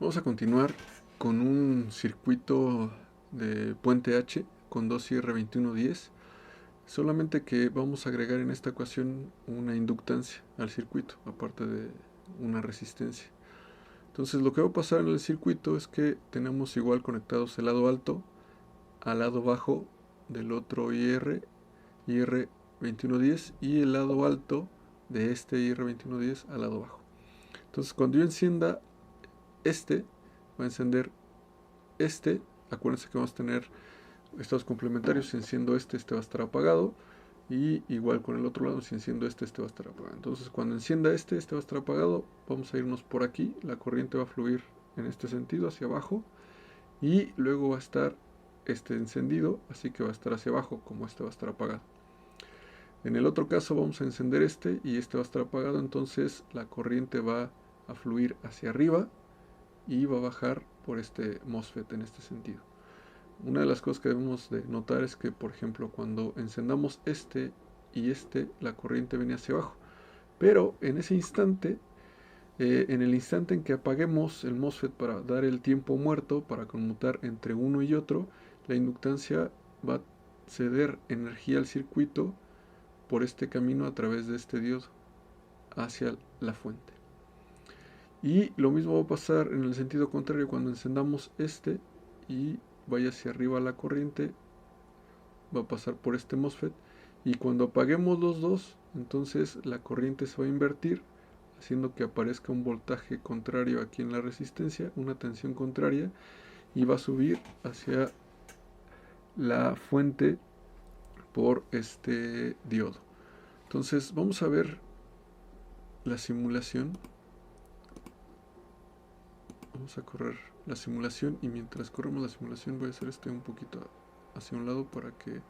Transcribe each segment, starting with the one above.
Vamos a continuar con un circuito de puente H con dos IR2110, solamente que vamos a agregar en esta ocasión una inductancia al circuito, aparte de una resistencia. Entonces lo que va a pasar en el circuito es que tenemos igual conectados el lado alto al lado bajo del otro IR2110 y el lado alto de este IR2110 al lado bajo. Entonces cuando yo encienda este, va a encender este. Acuérdense que vamos a tener estados complementarios. Si enciendo este va a estar apagado. Y igual con el otro lado, si enciendo este va a estar apagado. Entonces cuando encienda este va a estar apagado. Vamos a irnos por aquí. La corriente va a fluir en este sentido, hacia abajo. Y luego va a estar este encendido, así que va a estar hacia abajo, como este va a estar apagado. En el otro caso vamos a encender este y este va a estar apagado. Entonces la corriente va a fluir hacia arriba y va a bajar por este MOSFET en este sentido. Una de las cosas que debemos de notar es que, por ejemplo, cuando encendamos este y este, la corriente viene hacia abajo. Pero en ese instante, en el instante en que apaguemos el MOSFET para dar el tiempo muerto, para conmutar entre uno y otro, la inductancia va a ceder energía al circuito por este camino a través de este diodo hacia la fuente. Y lo mismo va a pasar en el sentido contrario cuando encendamos este y vaya hacia arriba la corriente, va a pasar por este MOSFET, y cuando apaguemos los dos, entonces la corriente se va a invertir, haciendo que aparezca un voltaje contrario aquí en la resistencia, una tensión contraria, y va a subir hacia la fuente por este diodo. Entonces vamos a ver la simulación. Vamos a correr la simulación, y mientras corremos la simulación voy a hacer un poquito hacia un lado para que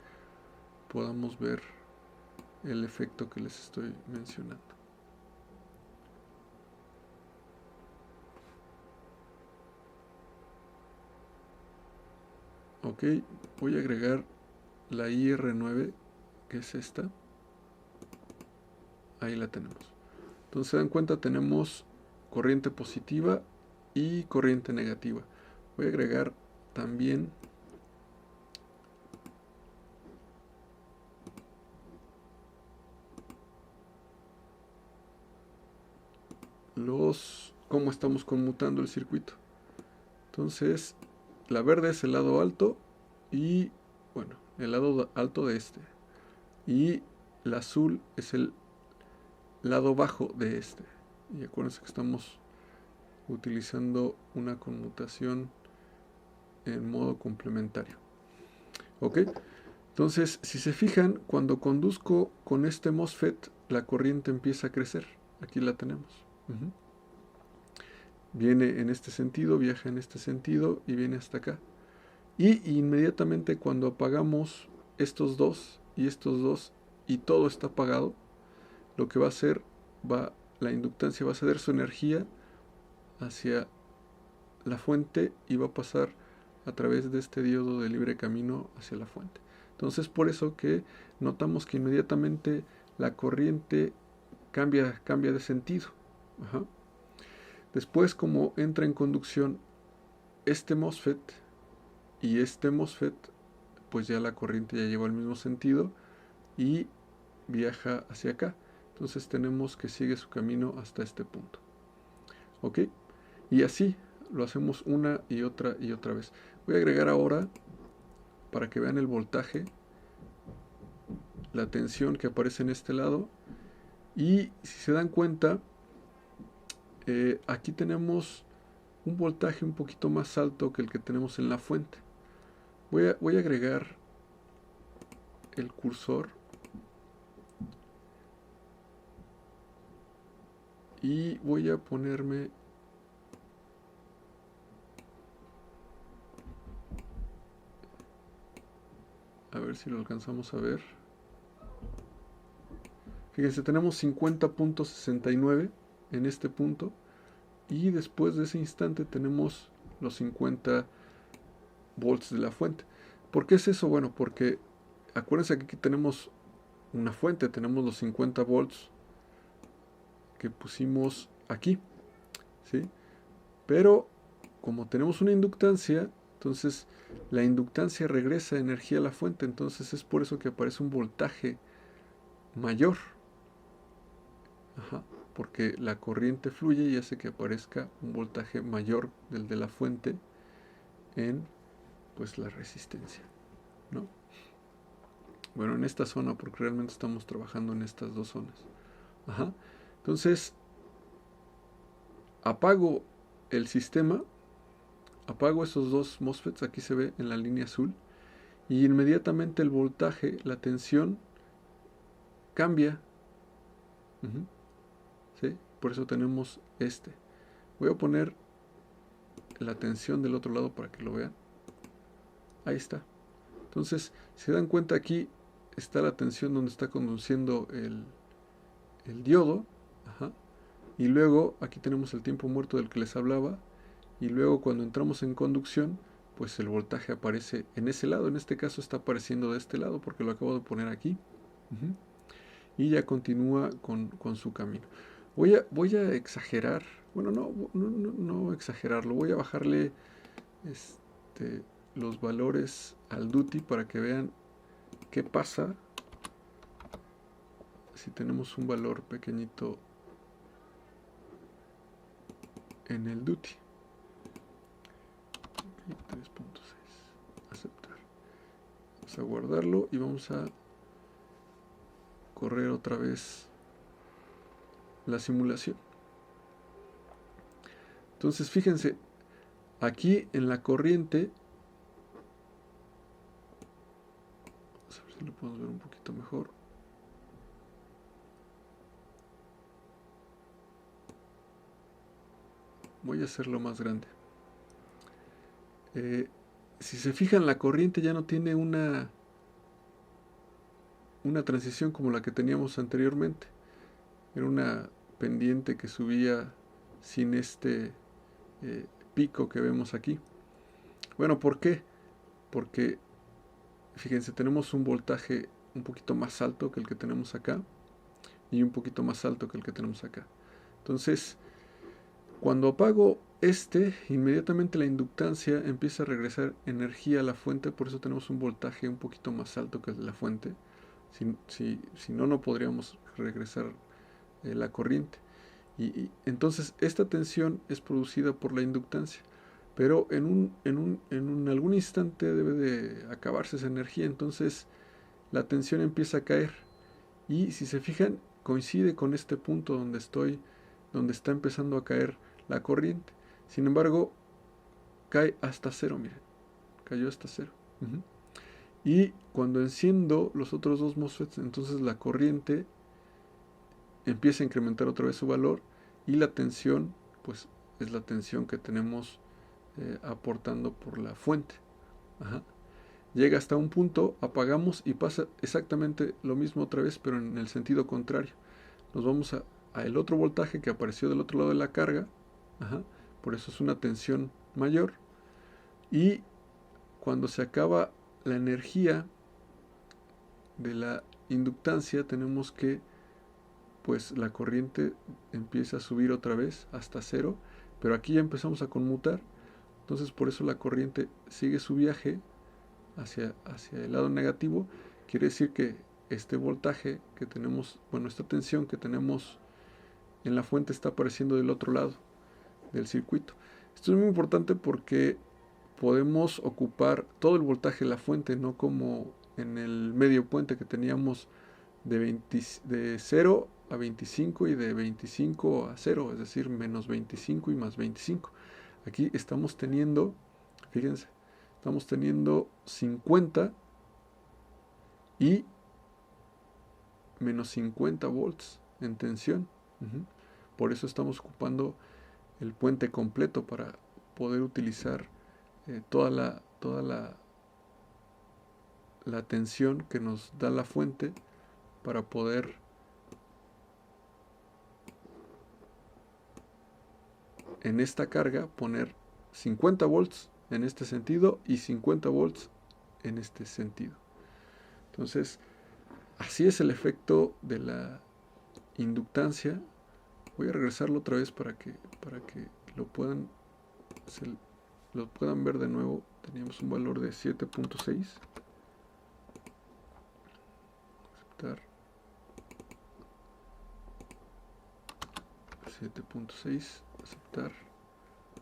podamos ver el efecto que les estoy mencionando. Ok, voy a agregar la IR9, que es esta. Ahí la tenemos. Entonces se dan cuenta, tenemos corriente positiva y corriente negativa. Voy a agregar también cómo estamos conmutando el circuito. Entonces la verde es el lado alto y, bueno, el lado alto de este, y el azul es el lado bajo de este. Y acuérdense que estamos utilizando una conmutación en modo complementario. Ok, entonces si se fijan, cuando conduzco con este MOSFET, la corriente empieza a crecer. Aquí la tenemos. Viene en este sentido, viaja en este sentido y viene hasta acá. Y inmediatamente cuando apagamos estos dos y todo está apagado, lo que va a hacer, la inductancia va a ceder su energía hacia la fuente y va a pasar a través de este diodo de libre camino hacia la fuente. Entonces por eso que notamos que inmediatamente la corriente cambia de sentido. Ajá. Después, como entra en conducción este MOSFET y este MOSFET, pues ya la corriente ya lleva el mismo sentido y viaja hacia acá. Entonces tenemos que sigue su camino hasta este punto. ¿Ok? Y así lo hacemos una y otra vez. Voy a agregar ahora, para que vean el voltaje, la tensión que aparece en este lado. Y si se dan cuenta, aquí tenemos un voltaje un poquito más alto que el que tenemos en la fuente. Voy a agregar el cursor y voy a ponerme a ver si lo alcanzamos a ver. Fíjense, tenemos 50.69 en este punto, y después de ese instante tenemos los 50 volts de la fuente. ¿Por qué es eso? Bueno, porque acuérdense que aquí tenemos una fuente, tenemos los 50 volts que pusimos aquí, ¿sí? Pero como tenemos una inductancia, entonces la inductancia regresa energía a la fuente, entonces es por eso que aparece un voltaje mayor. Ajá, porque la corriente fluye y hace que aparezca un voltaje mayor del de la fuente en pues la resistencia, ¿no? Bueno, en esta zona, porque realmente estamos trabajando en estas dos zonas. Ajá. Entonces, apago el sistema, apago esos dos MOSFETs, aquí se ve en la línea azul, y inmediatamente el voltaje, la tensión, cambia. Uh-huh. ¿Sí? Por eso tenemos este. Voy a poner la tensión del otro lado para que lo vean. Ahí está. Entonces, si se dan cuenta, aquí está la tensión donde está conduciendo el diodo. Ajá. Y luego aquí tenemos el tiempo muerto del que les hablaba. Y luego cuando entramos en conducción, pues el voltaje aparece en ese lado. En este caso está apareciendo de este lado porque lo acabo de poner aquí. Uh-huh. Y ya continúa con su camino. Voy a exagerar. Bueno, no exagerarlo. Voy a bajarle los valores al duty para que vean qué pasa si tenemos un valor pequeñito en el duty. 3.6. Aceptar. Vamos a guardarlo y vamos a correr otra vez la simulación. Entonces fíjense, aquí en la corriente, vamos a ver si lo podemos ver un poquito mejor. Voy a hacerlo más grande. Si se fijan, la corriente ya no tiene una transición como la que teníamos anteriormente. Era una pendiente que subía sin este pico que vemos aquí. Bueno, ¿por qué? Porque, fíjense, tenemos un voltaje un poquito más alto que el que tenemos acá y un poquito más alto que el que tenemos acá. Entonces, cuando apago inmediatamente la inductancia empieza a regresar energía a la fuente, por eso tenemos un voltaje un poquito más alto que el de la fuente. Si no, no podríamos regresar la corriente. Y entonces esta tensión es producida por la inductancia. Pero en algún instante debe de acabarse esa energía, entonces la tensión empieza a caer. Y si se fijan, coincide con este punto donde está empezando a caer la corriente. Sin embargo, cae hasta cero, miren. Cayó hasta cero. Uh-huh. Y cuando enciendo los otros dos MOSFETs, entonces la corriente empieza a incrementar otra vez su valor y la tensión, pues es la tensión que tenemos aportando por la fuente. Ajá. Llega hasta un punto, apagamos y pasa exactamente lo mismo otra vez, pero en el sentido contrario. Nos vamos a el otro voltaje que apareció del otro lado de la carga. Ajá. Por eso es una tensión mayor. Y cuando se acaba la energía de la inductancia, tenemos que pues la corriente empieza a subir otra vez hasta cero, pero aquí ya empezamos a conmutar, entonces por eso la corriente sigue su viaje hacia el lado negativo. Quiere decir que este voltaje que tenemos, bueno, esta tensión que tenemos en la fuente está apareciendo del otro lado del circuito. Esto es muy importante porque podemos ocupar todo el voltaje de la fuente, no como en el medio puente que teníamos de 0 a 25 y de 25 a 0, es decir, menos 25 y más 25. Aquí estamos teniendo, fíjense, estamos teniendo 50 y menos 50 volts en tensión. Uh-huh. Por eso estamos ocupando el puente completo para poder utilizar toda la tensión que nos da la fuente para poder en esta carga poner 50 volts en este sentido y 50 volts en este sentido. Entonces, así es el efecto de la inductancia. Voy a regresarlo otra vez para que lo puedan. lo puedan ver de nuevo, teníamos un valor de 7.6. Aceptar. 7.6, aceptar.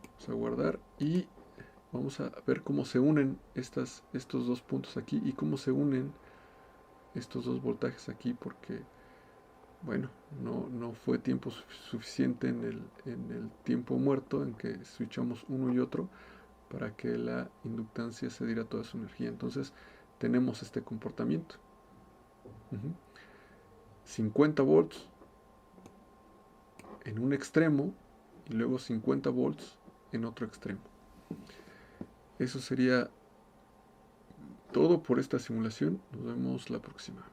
Vamos a guardar y vamos a ver cómo se unen estos dos puntos aquí y cómo se unen estos dos voltajes aquí, porque bueno, no fue tiempo suficiente en el tiempo muerto en que switchamos uno y otro para que la inductancia se diera toda su energía. Entonces tenemos este comportamiento. 50 volts en un extremo y luego 50 volts en otro extremo. Eso sería todo por esta simulación. Nos vemos la próxima.